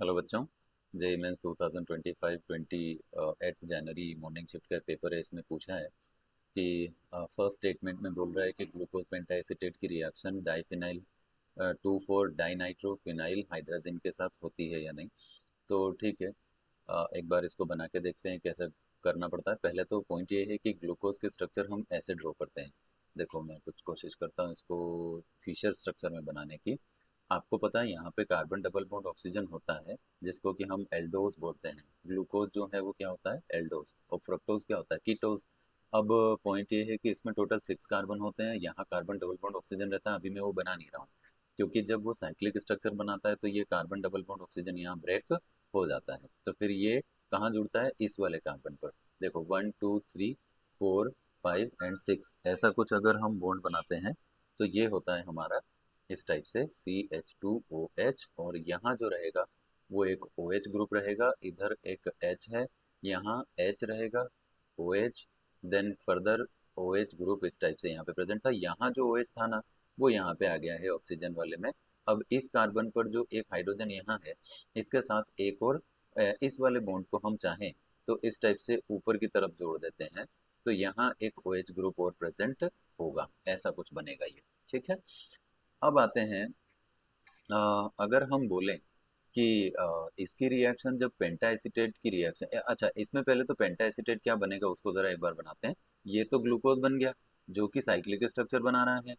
Hello बच्चों, JEE mains 2025-28 जनवरी morning shift का paper है। इसमें पूछा है कि फर्स्ट स्टेटमेंट में बोल रहा है कि ग्लूकोज पेंटाएसिटेट की reaction diphenyl 2,4 dinitro phenyl hydrazine के साथ होती है या नहीं। तो ठीक है, एक बार इसको बना के देखते हैं कैसे करना पड़ता है। पहले तो पॉइंट ये है कि ग्लूकोज के स्ट्रक्चर हम ऐसे ड्रॉ करते हैं। देखो, मैं कुछ कोशिश करता हूँ इसको फिशर स्ट्रक्चर में बनाने की। आपको पता है यहाँ पे कार्बन डबल बॉन्ड ऑक्सीजन होता है, जिसको कि हम एल्डोज बोलते हैं। ग्लूकोज जो है वो क्या होता है, एल्डोज, और फ्रक्टोज क्या होता है, कीटोज। अब पॉइंट ये है कि इसमें टोटल 6 कार्बन होते हैं, यहाँ कार्बन डबल बॉन्ड ऑक्सीजन रहता है। अभी मैं वो बना नहीं रहा हूँ, क्योंकि जब वो साइक्लिक स्ट्रक्चर बनाता है तो ये कार्बन डबल बॉन्ड ऑक्सीजन यहाँ ब्रेक हो जाता है। तो फिर ये कहाँ जुड़ता है, इस वाले कार्बन पर। देखो 1 2 3 4 5 एंड 6 ऐसा कुछ अगर हम बॉन्ड बनाते हैं तो ये होता है हमारा इस टाइप से CH2OH। और यहाँ जो रहेगा वो एक OH ग्रुप रहेगा, इधर एक H है, यहाँ H रहेगा, OH, then further OH group इस टाइप से यहाँ पे प्रेजेंट था। यहाँ जो OH था ना, वो यहाँ पे आ गया है ऑक्सीजन वाले में। अब इस कार्बन पर जो एक हाइड्रोजन यहाँ है, इसके साथ एक और इस वाले बॉन्ड को हम चाहें तो इस टाइप से ऊपर की तरफ जोड़ देते हैं, तो यहाँ एक OH ग्रुप और प्रेजेंट होगा। ऐसा कुछ बनेगा ये, ठीक है। अब आते हैं, अगर हम बोलें कि इसकी रिएक्शन जब पेंटा एसीटेट की रिएक्शन, अच्छा इसमें पहले तो पेंटा एसीटेट क्या बनेगा उसको ज़रा एक बार बनाते हैं। ये तो ग्लूकोज बन गया जो कि साइक्लिक स्ट्रक्चर बना रहा है।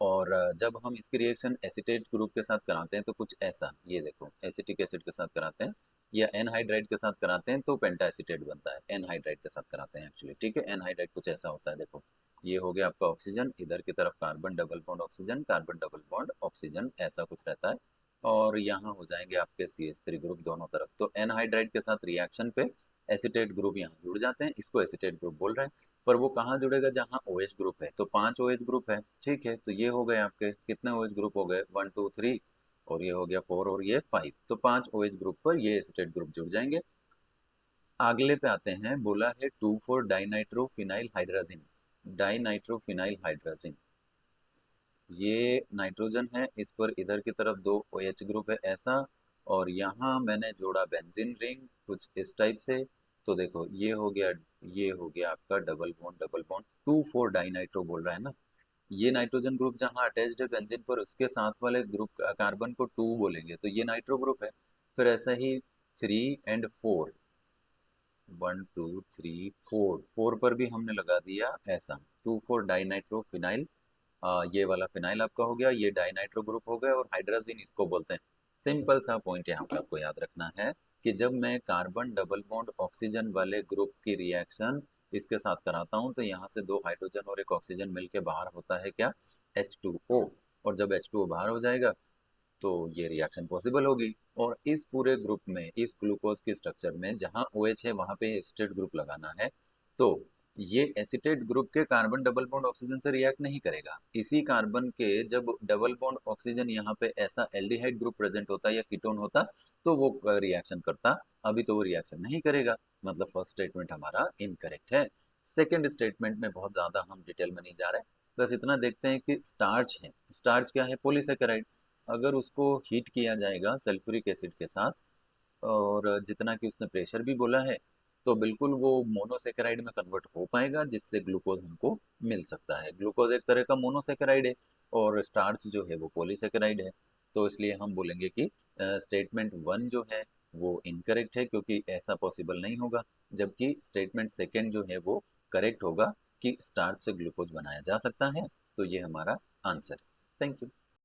और जब हम इसकी रिएक्शन एसीटेट ग्रुप के साथ कराते हैं तो कुछ ऐसा, ये देखो एसिटिक एसिड के साथ कराते हैं या एनहाइड्राइड के साथ कराते हैं तो पेंटा एसीटेट बनता है। एनहाइड्राइड के साथ कराते हैं एक्चुअली, ठीक है। एनहाइड्राइड कुछ ऐसा होता है, देखो ये हो गया आपका ऑक्सीजन, इधर की तरफ carbon double bond oxygen, carbon double bond oxygen, ऐसा कुछ रहता है। और यहाँ हो जाएंगे आपके CH3 ग्रुप दोनों तरफ। तो एनहाइड्राइड के साथ रिएक्शन पे एसीटेट ग्रुप यहाँ जुड़ जाते हैं, इसको एसीटेट ग्रुप बोल रहे हैं। पर वो कहाँ जुड़ेगा, जहाँ OH ग्रुप है। तो 5 OH ग्रुप है, ठीक है। तो ये हो गए आपके कितने OH ग्रुप हो गए, 1 2 3, और ये हो गया 4 और ये 5। तो 5 OH ग्रुप पर ये एसीटेट ग्रुप जुड़ जाएंगे। अगले पे आते हैं, बोला है 2,4 डाइनाइट्रोफिनाइल हाइड्राजिन। डाइनाइट्रोफिनाइल हाइड्राजिन, ये नाइट्रोजन है, इस पर इधर की तरफ 2 OH ग्रुप है ऐसा, और यहाँ मैंने जोड़ा बेंजीन रिंग कुछ इस टाइप से। तो देखो ये हो गया, ये हो गया आपका डबल बॉन्ड 2,4 डाइनाइट्रो बोल रहा है ना। ये नाइट्रोजन ग्रुप जहाँ अटैच्ड है बेंजीन पर, उसके साथ वाले ग्रुप कार्बन को 2 बोलेंगे, तो ये नाइट्रो ग्रुप है। फिर ऐसा ही 3 एंड 4, 1 2 3 4, 4 पर भी हमने लगा दिया ऐसा 2,4 डाइनाइट्रोफिनाइल। ये वाला फिनाइल आपका हो गया, ये डाइनाइट्रो ग्रुप हो गया, और हाइड्राजिन इसको बोलते हैं। सिंपल सा पॉइंट यहाँ पे आपको याद रखना है कि जब मैं कार्बन डबल बॉन्ड ऑक्सीजन वाले ग्रुप की रिएक्शन इसके साथ कराता हूँ तो यहाँ से 2 हाइड्रोजन और एक ऑक्सीजन मिलके बाहर होता है क्या, H2O। और जब H2O बाहर हो जाएगा तो ये रिएक्शन पॉसिबल होगी। और इस पूरे ग्रुप में, इस ग्लूकोज के स्ट्रक्चर में जहाँ OH है वहाँ पे एसिटेट ग्रुप लगाना है। तो ये एसिटेट ग्रुप के कार्बन डबल बॉन्ड ऑक्सीजन से रिएक्ट नहीं करेगा। इसी कार्बन के जब डबल बॉन्ड ऑक्सीजन यहाँ पे ऐसा एल्डिहाइड ग्रुप प्रेजेंट होता या कीटोन होता तो वो रिएक्शन करता। अभी तो वो रिएक्शन नहीं करेगा, मतलब फर्स्ट स्टेटमेंट हमारा इनकरेक्ट है। सेकेंड स्टेटमेंट में बहुत ज्यादा हम डिटेल में नहीं जा रहे, बस इतना देखते हैं कि स्टार्च है। स्टार्च क्या है, पॉलीसेकेराइड। अगर उसको हीट किया जाएगा सल्फ्यूरिक एसिड के साथ, और जितना कि उसने प्रेशर भी बोला है, तो बिल्कुल वो मोनोसेकेराइड में कन्वर्ट हो पाएगा, जिससे ग्लूकोज हमको मिल सकता है। ग्लूकोज एक तरह का मोनोसेकेराइड है और स्टार्च जो है वो पॉलीसेकेराइड है। तो इसलिए हम बोलेंगे कि स्टेटमेंट 1 जो है वो इनकरेक्ट है, क्योंकि ऐसा पॉसिबल नहीं होगा। जबकि स्टेटमेंट सेकेंड जो है वो करेक्ट होगा कि स्टार्च से ग्लूकोज बनाया जा सकता है। तो ये हमारा आंसर है। Thank you.